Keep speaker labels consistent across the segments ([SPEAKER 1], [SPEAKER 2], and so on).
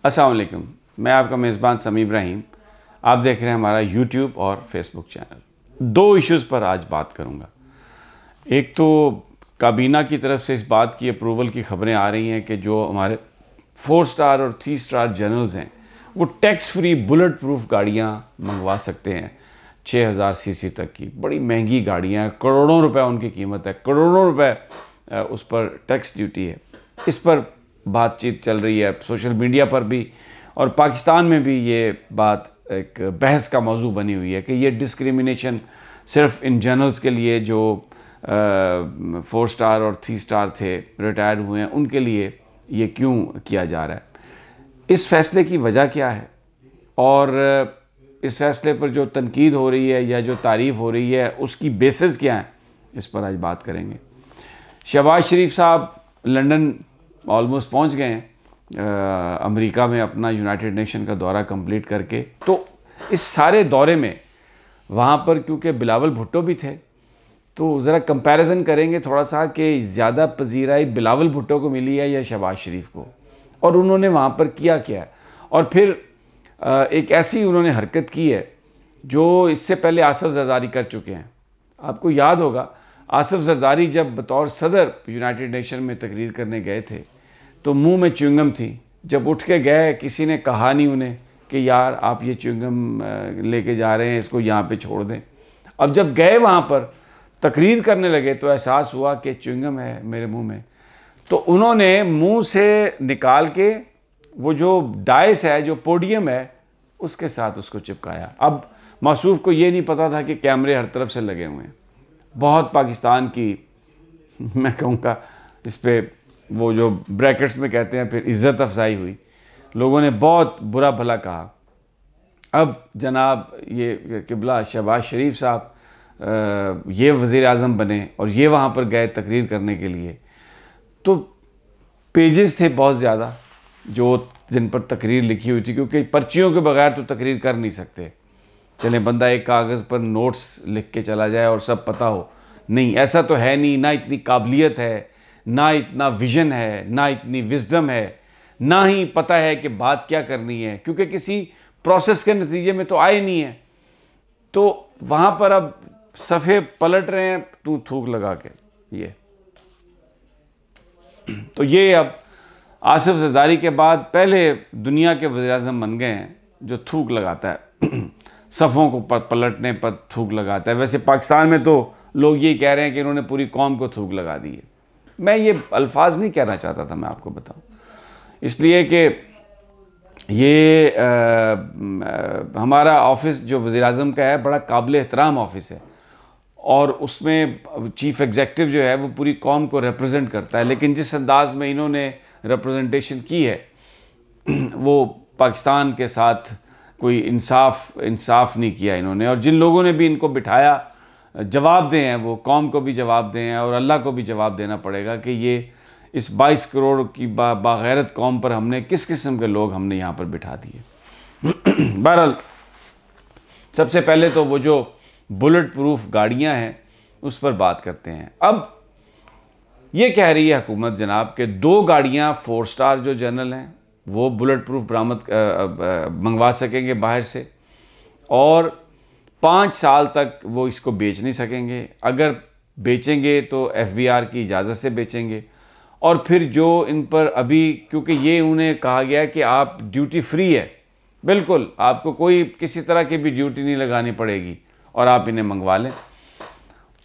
[SPEAKER 1] अस्सलाम वालेकुम। मैं आपका मेज़बान समी इब्राहिम। आप देख रहे हैं हमारा यूट्यूब और फेसबुक चैनल। दो इश्यूज़ पर आज बात करूंगा। एक तो काबीना की तरफ से इस बात की अप्रूवल की खबरें आ रही हैं कि जो हमारे 4 स्टार और 3 स्टार जनरल्स हैं वो टैक्स फ्री बुलेट प्रूफ गाड़ियाँ मंगवा सकते हैं 6000 सीसी तक की। बड़ी महंगी गाड़ियाँ हैं, करोड़ों रुपए उनकी कीमत है, करोड़ों रुपए उस पर टैक्स ड्यूटी है। इस पर बातचीत चल रही है सोशल मीडिया पर भी, और पाकिस्तान में भी ये बात एक बहस का मौजू बनी हुई है कि ये डिस्क्रिमिनेशन सिर्फ इन जनरल्स के लिए जो 4 स्टार और 3 स्टार थे, रिटायर हुए हैं, उनके लिए ये क्यों किया जा रहा है। इस फैसले की वजह क्या है और इस फैसले पर जो तनकीद हो रही है या जो तारीफ़ हो रही है उसकी बेसिस क्या है, इस पर आज बात करेंगे। शहबाज शरीफ साहब लंदन ऑलमोस्ट पहुंच गए हैं अमेरिका में अपना यूनाइटेड नेशन का दौरा कंप्लीट करके। तो इस सारे दौरे में वहाँ पर क्योंकि बिलावल भुट्टो भी थे, तो ज़रा कंपैरिजन करेंगे थोड़ा सा कि ज़्यादा पजीराई बिलावल भुट्टो को मिली है या शहबाज शरीफ को, और उन्होंने वहाँ पर किया क्या है। और फिर एक ऐसी उन्होंने हरकत की है जो इससे पहले आसिफ जरदारी कर चुके हैं। आपको याद होगा आसिफ जरदारी जब बतौर सदर यूनाइटेड नेशन में तकरीर करने गए थे तो मुंह में च्युइंगम थी। जब उठ के गए किसी ने कहा नहीं उन्हें कि यार आप ये च्युइंगम लेके जा रहे हैं, इसको यहाँ पे छोड़ दें। अब जब गए वहाँ पर तकरीर करने लगे तो एहसास हुआ कि च्युइंगम है मेरे मुंह में, तो उन्होंने मुंह से निकाल के वो जो डाइस है, जो पोडियम है, उसके साथ उसको चिपकाया। अब मौसूफ को ये नहीं पता था कि कैमरे हर तरफ से लगे हुए हैं। बहुत पाकिस्तान की मैं कहूँगा इस पर वो जो ब्रैकेट्स में कहते हैं फिर इज़्ज़त अफजाई हुई, लोगों ने बहुत बुरा भला कहा। अब जनाब ये किबला शहबाज शरीफ साहब ये वज़ीर आज़म बने और ये वहाँ पर गए तकरीर करने के लिए, तो पेजेस थे बहुत ज़्यादा जो जिन पर तकरीर लिखी हुई थी, क्योंकि पर्चियों के बगैर तो तकरीर कर नहीं सकते। चले बंदा एक कागज़ पर नोट्स लिख के चला जाए और सब पता हो, नहीं, ऐसा तो है नहीं। ना इतनी काबिलियत है, ना इतना विजन है, ना इतनी विजडम है, ना ही पता है कि बात क्या करनी है, क्योंकि किसी प्रोसेस के नतीजे में तो आए नहीं है। तो वहाँ पर अब सफ़े पलट रहे हैं तू थूक लगा के। ये तो ये अब आसिफ जरदारी के बाद पहले दुनिया के वज़ीर-ए-आज़म बन गए हैं जो थूक लगाता है सफ़ों को पलटने पर थूक लगाता है। वैसे पाकिस्तान में तो लोग यही कह रहे हैं कि इन्होंने पूरी कौम को थूक लगा दी है। मैं ये अल्फाज नहीं कहना चाहता था, मैं आपको बताऊं, इसलिए कि ये हमारा ऑफिस जो वज़ीर-ए-आज़म का है बड़ा काबिल एहतराम ऑफिस है, और उसमें चीफ़ एग्जेक्टिव जो है वो पूरी कौम को रिप्रेजेंट करता है। लेकिन जिस अंदाज में इन्होंने रिप्रेजेंटेशन की है वो पाकिस्तान के साथ कोई इंसाफ नहीं किया इन्होंने। और जिन लोगों ने भी इनको बिठाया जवाब दें हैं, वो कौम को भी जवाब दें हैं और अल्लाह को भी जवाब देना पड़ेगा कि ये इस 22 करोड़ की बागैरत कौम पर हमने किस किस्म के लोग हमने यहाँ पर बिठा दिए। बहरहाल सबसे पहले तो वो जो बुलेट प्रूफ गाड़ियाँ हैं उस पर बात करते हैं। अब ये कह रही है हुकूमत जनाब कि 2 गाड़ियाँ 4 स्टार जो जनरल हैं वो बुलेट प्रूफ बरामद मंगवा सकेंगे बाहर से, और 5 साल तक वो इसको बेच नहीं सकेंगे। अगर बेचेंगे तो FBR की इजाज़त से बेचेंगे। और फिर जो इन पर अभी, क्योंकि ये उन्हें कहा गया कि आप ड्यूटी फ्री है, बिल्कुल आपको कोई किसी तरह की भी ड्यूटी नहीं लगानी पड़ेगी और आप इन्हें मंगवा लें।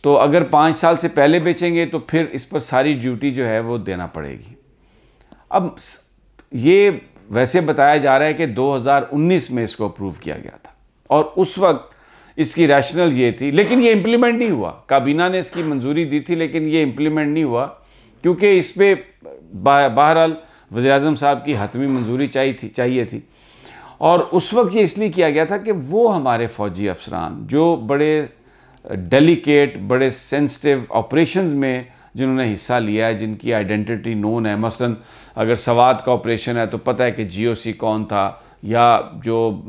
[SPEAKER 1] तो अगर 5 साल से पहले बेचेंगे तो फिर इस पर सारी ड्यूटी जो है वो देना पड़ेगी। अब ये वैसे बताया जा रहा है कि 2019 में इसको अप्रूव किया गया था और उस वक्त इसकी रैशनल ये थी, लेकिन ये इम्प्लीमेंट नहीं हुआ। काबीना ने इसकी मंजूरी दी थी लेकिन ये इम्प्लीमेंट नहीं हुआ, क्योंकि इस पर बहरहाल वज़ीर-ए-आज़म साहब की हतमी मंजूरी चाहिए थी। और उस वक्त ये इसलिए किया गया था कि वो हमारे फ़ौजी अफसरान जो बड़े डेलिकेट, बड़े सेंसिटिव ऑपरेशंस में जिन्होंने हिस्सा लिया है, जिनकी आइडेंटिटी नोन है, मसलन अगर सवात का ऑपरेशन है तो पता है कि GOC कौन था, या जो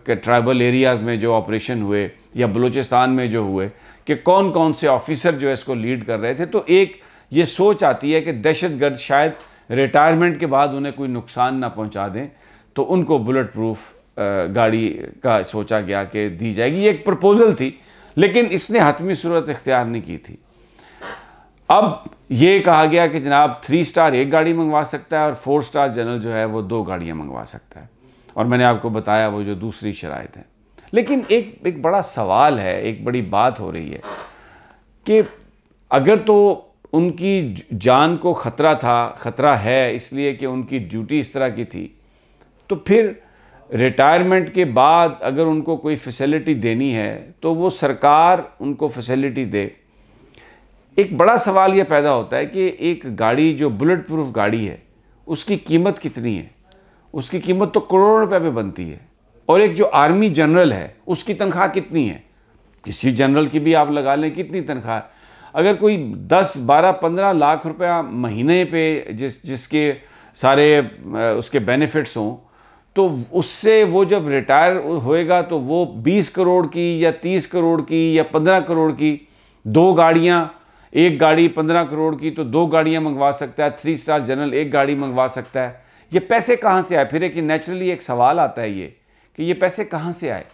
[SPEAKER 1] ट्राइबल एरियाज़ में जो ऑपरेशन हुए या बलूचिस्तान में जो हुए कि कौन कौन से ऑफिसर जो है इसको लीड कर रहे थे। तो एक ये सोच आती है कि दहशतगर्द शायद रिटायरमेंट के बाद उन्हें कोई नुकसान ना पहुंचा दें, तो उनको बुलेट प्रूफ गाड़ी का सोचा गया कि दी जाएगी। ये एक प्रपोजल थी, लेकिन इसने हतमी सूरत इख्तियार नहीं की थी। अब ये कहा गया कि जनाब 3 स्टार एक गाड़ी मंगवा सकता है और 4 स्टार जनरल जो है वो 2 गाड़ियाँ मंगवा सकता है, और मैंने आपको बताया वो जो दूसरी शराइत है। लेकिन एक बड़ा सवाल है, एक बड़ी बात हो रही है कि अगर तो उनकी जान को ख़तरा है इसलिए कि उनकी ड्यूटी इस तरह की थी, तो फिर रिटायरमेंट के बाद अगर उनको कोई फैसिलिटी देनी है तो वो सरकार उनको फैसिलिटी दे। एक बड़ा सवाल ये पैदा होता है कि एक गाड़ी जो बुलेट प्रूफ गाड़ी है उसकी कीमत कितनी है? उसकी कीमत तो करोड़ों रुपए पे बनती है। और एक जो आर्मी जनरल है उसकी तनख्वाह कितनी है? किसी जनरल की भी आप लगा लें कितनी तनख्वाह है। अगर कोई 10, 12, 15 लाख रुपया महीने पे जिसके सारे उसके बेनिफिट्स हों, तो उससे वो जब रिटायर होएगा तो वो 20 करोड़ की या 30 करोड़ की या 15 करोड़ की 2 गाड़ियाँ, एक गाड़ी 15 करोड़ की तो 2 गाड़ियाँ मंगवा सकता है। 3 स्टार जनरल एक गाड़ी मंगवा सकता है। ये पैसे कहाँ से आए? फिर एक नेचुरली एक सवाल आता है ये कि ये पैसे कहाँ से आए?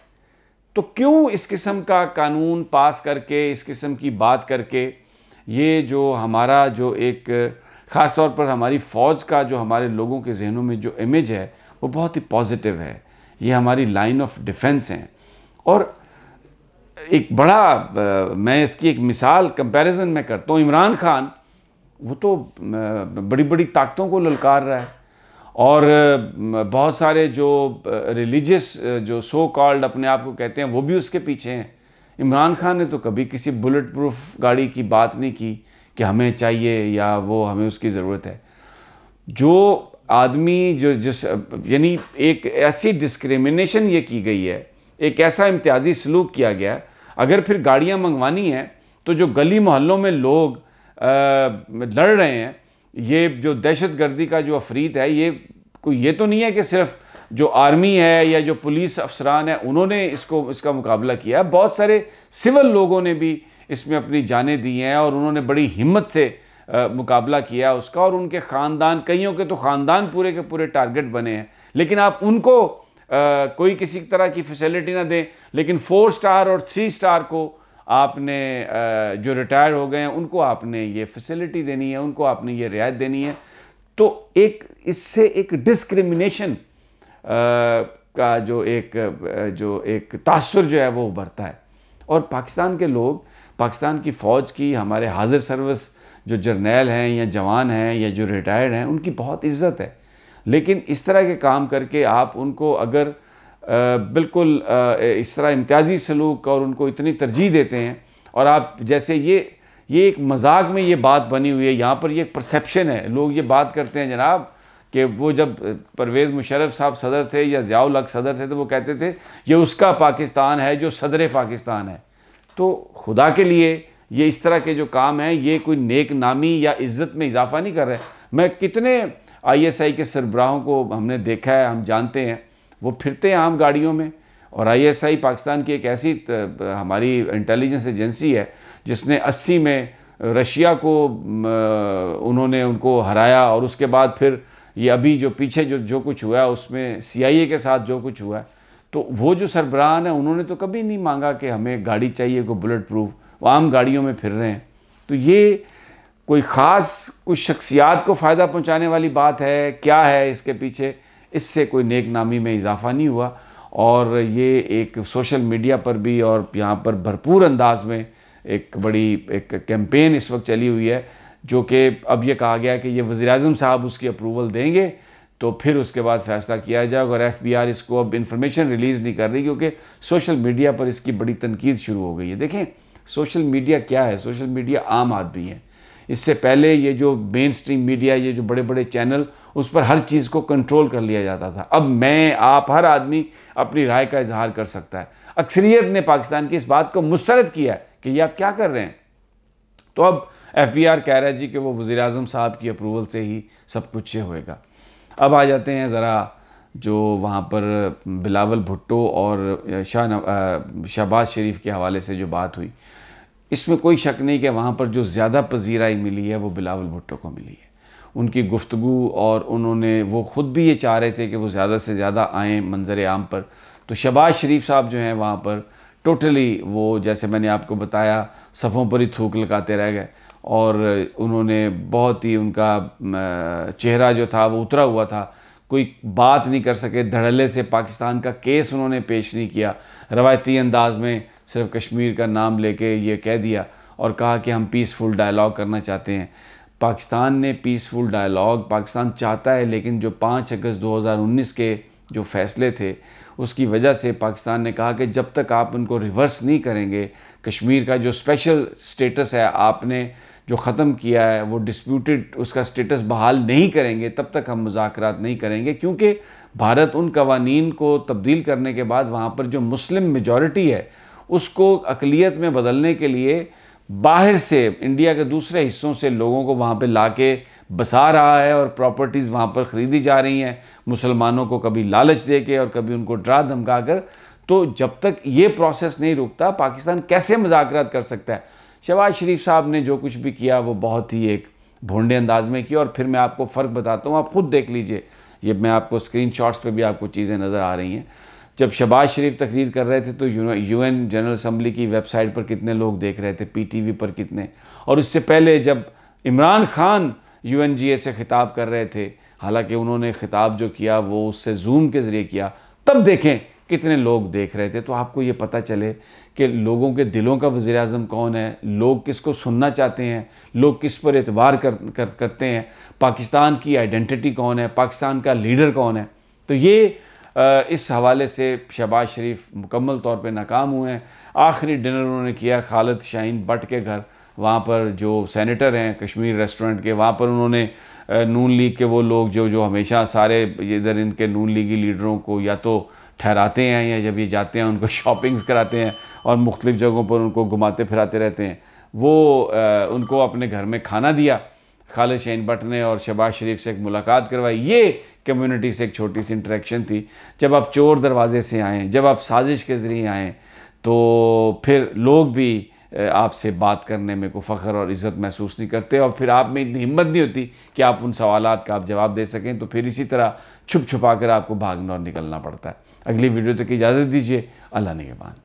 [SPEAKER 1] तो क्यों इस किस्म का कानून पास करके, इस किस्म की बात करके, ये जो हमारा जो एक ख़ास तौर पर हमारी फ़ौज का जो हमारे लोगों के जहनों में जो इमेज है वो बहुत ही पॉजिटिव है। ये हमारी लाइन ऑफ डिफेंस हैं। और एक बड़ा मैं इसकी एक मिसाल कंपैरिजन में करता हूँ। इमरान खान वो तो बड़ी बड़ी ताकतों को ललकार रहा है, और बहुत सारे जो रिलीजियस जो सो कॉल्ड अपने आप को कहते हैं वो भी उसके पीछे हैं। इमरान खान ने तो कभी किसी बुलेट प्रूफ गाड़ी की बात नहीं की कि हमें चाहिए या वो हमें उसकी ज़रूरत है। जो आदमी जो जिस यानी एक ऐसी डिस्क्रिमिनेशन ये की गई है, एक ऐसा इम्तियाजी सलूक किया गया। अगर फिर गाड़ियाँ मंगवानी हैं तो जो गली मोहल्लों में लोग लड़ रहे हैं, ये जो दहशतगर्दी का जो अफरीद है, ये तो नहीं है कि सिर्फ जो आर्मी है या जो पुलिस अफसरान है उन्होंने इसका मुकाबला किया है। बहुत सारे सिविल लोगों ने भी इसमें अपनी जानें दी हैं और उन्होंने बड़ी हिम्मत से मुकाबला किया उसका, और उनके ख़ानदान, कईयों के तो ख़ानदान पूरे के पूरे टारगेट बने हैं। लेकिन आप उनको कोई किसी तरह की फैसिलिटी ना दें, लेकिन 4 स्टार और 3 स्टार को आपने जो रिटायर हो गए हैं उनको आपने ये फैसिलिटी देनी है, उनको आपने ये रियायत देनी है। तो इससे एक डिस्क्रिमिनेशन का जो एक तासुर जो है वो उभरता है। और पाकिस्तान के लोग, पाकिस्तान की फ़ौज की, हमारे हाजिर सर्विस जो जर्नैल हैं या जवान हैं या जो रिटायर्ड हैं, उनकी बहुत इज़्ज़त है। लेकिन इस तरह के काम करके आप उनको अगर बिल्कुल इस तरह इम्तियाजी सलूक और उनको इतनी तरजीह देते हैं, और आप जैसे ये एक मजाक में ये बात बनी हुई है, यहाँ पर ये एक परसेप्शन है। लोग ये बात करते हैं जनाब कि वो जब परवेज़ मुशर्रफ साहब सदर थे या ज़ियाउल हक सदर थे तो वो कहते थे ये उसका पाकिस्तान है जो सदर पाकिस्तान है। तो खुदा के लिए ये इस तरह के जो काम हैं ये कोई नेक नामी या इज़्ज़त में इजाफा नहीं कर रहे। मैं कितने ISI के सरबराहों को हमने देखा है, हम जानते हैं, वो फिरते हैं आम गाड़ियों में। और ISI पाकिस्तान की एक ऐसी हमारी इंटेलिजेंस एजेंसी है जिसने 80 में रशिया को उन्होंने उनको हराया, और उसके बाद फिर ये अभी जो पीछे जो कुछ हुआ है उसमें CIA के साथ जो कुछ हुआ है, तो वो जो सरबराहान है उन्होंने तो कभी नहीं मांगा कि हमें गाड़ी चाहिए को बुलेट प्रूफ, वो आम गाड़ियों में फिर रहे हैं। तो ये कोई ख़ास कुछ शख्सियात को फ़ायदा पहुंचाने वाली बात है, क्या है इसके पीछे? इससे कोई नेक नामी में इजाफा नहीं हुआ। और ये एक सोशल मीडिया पर भी और यहाँ पर भरपूर अंदाज में एक बड़ी एक कैंपेन इस वक्त चली हुई है, जो कि अब ये कहा गया कि ये वज़ीर-ए-आज़म साहब उसकी अप्रूवल देंगे तो फिर उसके बाद फ़ैसला किया जाएगा। और FBR इसको अब इन्फॉर्मेशन रिलीज़ नहीं कर रही क्योंकि सोशल मीडिया पर इसकी बड़ी तनकीद शुरू हो गई है। देखें सोशल मीडिया क्या है, सोशल मीडिया आम आदमी है। इससे पहले ये जो मेन स्ट्रीम मीडिया, ये जो बड़े बड़े चैनल, उस पर हर चीज़ को कंट्रोल कर लिया जाता था। अब मैं, आप, हर आदमी अपनी राय का इजहार कर सकता है। अक्सरियत ने पाकिस्तान की इस बात को मुस्तरद किया है कि ये आप क्या कर रहे हैं। तो अब FBR कह रहा है जी कि वो वज़ीर-ए-आज़म साहब की अप्रूवल से ही सब कुछ ये होएगा। अब आ जाते हैं ज़रा जो वहाँ पर बिलावल भुट्टो और शहबाज शरीफ के हवाले से जो बात हुई, इसमें कोई शक नहीं कि वहाँ पर जो ज़्यादा पजीराई मिली है वो बिलावल भुट्टो को मिली है। उनकी गुफ्तगू, और उन्होंने वो ख़ुद भी ये चाह रहे थे कि वो ज़्यादा से ज़्यादा आएँ मंज़र आम पर। तो शहबाज शरीफ साहब जो हैं वहाँ पर टोटली वो, जैसे मैंने आपको बताया, सफ़ों पर ही थूक लगाते रह गए, और उन्होंने बहुत ही, उनका चेहरा जो था वो उतरा हुआ था, कोई बात नहीं कर सके, धड़ल्ले से पाकिस्तान का केस उन्होंने पेश नहीं किया, रवायती अंदाज में सिर्फ कश्मीर का नाम लेके ये कह दिया और कहा कि हम पीसफुल डायलॉग करना चाहते हैं। पाकिस्तान ने पीसफुल डायलॉग पाकिस्तान चाहता है, लेकिन जो 5 अगस्त 2019 के जो फैसले थे उसकी वजह से पाकिस्तान ने कहा कि जब तक आप उनको रिवर्स नहीं करेंगे, कश्मीर का जो स्पेशल स्टेटस है आपने जो ख़त्म किया है, वो डिस्प्यूटेड उसका स्टेटस बहाल नहीं करेंगे, तब तक हम मुज़ाकरात नहीं करेंगे, क्योंकि भारत उन कवानीन को तब्दील करने के बाद वहाँ पर जो मुस्लिम मेजॉरिटी है उसको अक़लियत में बदलने के लिए बाहर से, इंडिया के दूसरे हिस्सों से लोगों को वहाँ पे लाके बसा रहा है, और प्रॉपर्टीज़ वहाँ पर ख़रीदी जा रही हैं मुसलमानों को, कभी लालच दे के और कभी उनको डरा धमका कर। तो जब तक ये प्रोसेस नहीं रुकता, पाकिस्तान कैसे मुज़ाकरात कर सकता है। शहबाज शरीफ साहब ने जो कुछ भी किया वो बहुत ही एक भोंडे अंदाज में किया, और फिर मैं आपको फ़र्क बताता हूँ, आप खुद देख लीजिए, ये मैं आपको स्क्रीनशॉट्स पे भी आपको चीज़ें नज़र आ रही हैं। जब शहबाज शरीफ तकरीर कर रहे थे तो UN जनरल असम्बली की वेबसाइट पर कितने लोग देख रहे थे, PTV पर कितने, और इससे पहले जब इमरान खान UNGA से ख़िताब कर रहे थे, हालांकि उन्होंने ख़िताब जो किया वो उससे जूम के ज़रिए किया, तब देखें कितने लोग देख रहे थे। तो आपको ये पता चले कि लोगों के दिलों का वज़ीर आज़म कौन है, लोग किसको सुनना चाहते हैं, लोग किस पर एतबार करते हैं, पाकिस्तान की आइडेंटिटी कौन है, पाकिस्तान का लीडर कौन है। तो ये इस हवाले से शहबाज शरीफ मुकम्मल तौर पे नाकाम हुए हैं। आखिरी डिनर उन्होंने किया खालिद शाहीन भट्ट के घर, वहाँ पर जो सेनेटर हैं कश्मीर रेस्टोरेंट के, वहाँ पर उन्होंने नून लीग के वो लोग जो हमेशा सारे इधर इनके नून लीगी लीडरों को या तो ठहराते हैं या जब ये जाते हैं उनको शॉपिंग्स कराते हैं और मुख्तलिफ़ जगहों पर उनको घुमाते फिराते रहते हैं, वो उनको अपने घर में खाना दिया खालिद शाहीन भट्ट ने, और शहबाज शरीफ से एक मुलाकात करवाई। ये कम्युनिटी से एक छोटी सी इंटरेक्शन थी। जब आप चोर दरवाजे से आएँ, जब आप साजिश के ज़रिए आएँ, तो फिर लोग भी आपसे बात करने में कोई फ़ख्र और इज़्ज़त महसूस नहीं करते, और फिर आप में इतनी हिम्मत नहीं होती कि आप उन सवालात का आप जवाब दे सकें। तो फिर इसी तरह छुप छुपा कर आपको भागना और निकलना पड़ता है। अगली वीडियो तक इजाज़त दीजिए। अल्लाह निगहबान।